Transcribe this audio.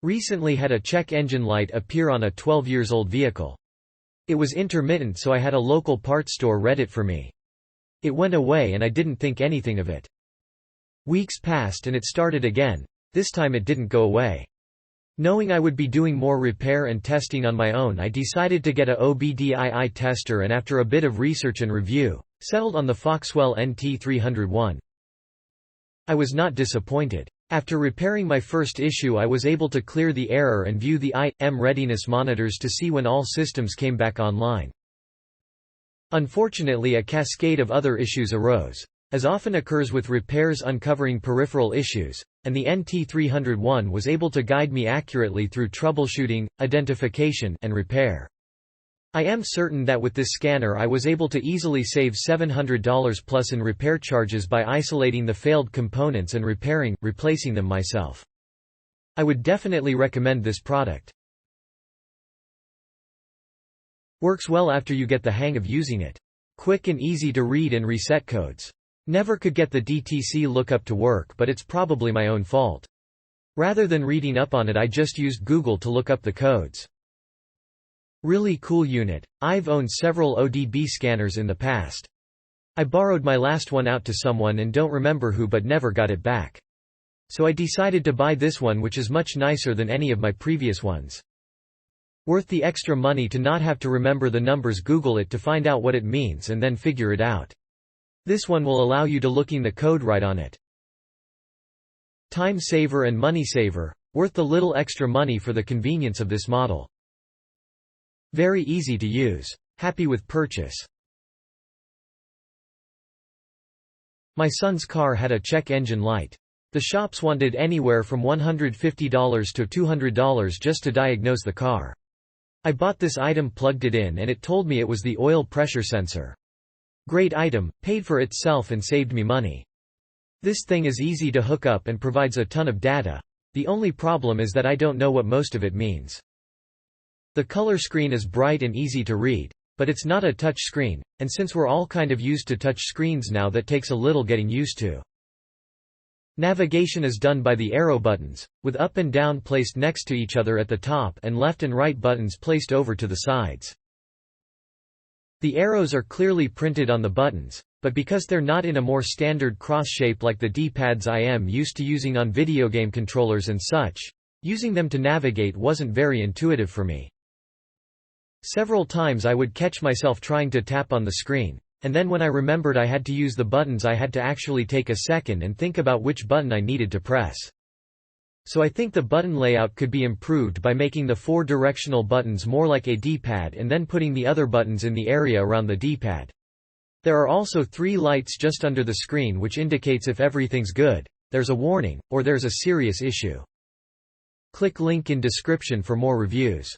Recently had a check engine light appear on a 12-years-old vehicle. It was intermittent, so I had a local parts store read it for me. It went away and I didn't think anything of it. Weeks passed and it started again. This time it didn't go away. Knowing I would be doing more repair and testing on my own, I decided to get a OBDII tester, and after a bit of research and review, settled on the FOXWELL NT301. I was not disappointed. After repairing my first issue, I was able to clear the error and view the I/M readiness monitors to see when all systems came back online. Unfortunately, a cascade of other issues arose. As often occurs with repairs, uncovering peripheral issues, and the NT301 was able to guide me accurately through troubleshooting, identification, and repair. I am certain that with this scanner I was able to easily save $700 plus in repair charges by isolating the failed components and replacing them myself. I would definitely recommend this product. Works well after you get the hang of using it. Quick and easy to read and reset codes. Never could get the DTC lookup to work, but it's probably my own fault. Rather than reading up on it, I just used Google to look up the codes. Really cool unit. I've owned several ODB scanners in the past. I borrowed my last one out to someone and don't remember who, but never got it back. So I decided to buy this one, which is much nicer than any of my previous ones. Worth the extra money to not have to remember the numbers, Google it to find out what it means and then figure it out. This one will allow you to looking the code right on it. Time saver and money saver, worth the little extra money for the convenience of this model. Very easy to use. Happy with purchase. My son's car had a check engine light. The shops wanted anywhere from $150 to $200 just to diagnose the car. I bought this item, plugged it in, and it told me it was the oil pressure sensor. Great item, paid for itself and saved me money. This thing is easy to hook up and provides a ton of data. The only problem is that I don't know what most of it means. The color screen is bright and easy to read, but it's not a touch screen, and since we're all kind of used to touch screens now, that takes a little getting used to. Navigation is done by the arrow buttons, with up and down placed next to each other at the top and left and right buttons placed over to the sides. The arrows are clearly printed on the buttons, but because they're not in a more standard cross shape like the D-pads I am used to using on video game controllers and such, using them to navigate wasn't very intuitive for me. Several times I would catch myself trying to tap on the screen, and then when I remembered I had to use the buttons, I had to actually take a second and think about which button I needed to press. So I think the button layout could be improved by making the 4 directional buttons more like a D-pad and then putting the other buttons in the area around the D-pad. There are also 3 lights just under the screen which indicates if everything's good, there's a warning, or there's a serious issue. Click link in description for more reviews.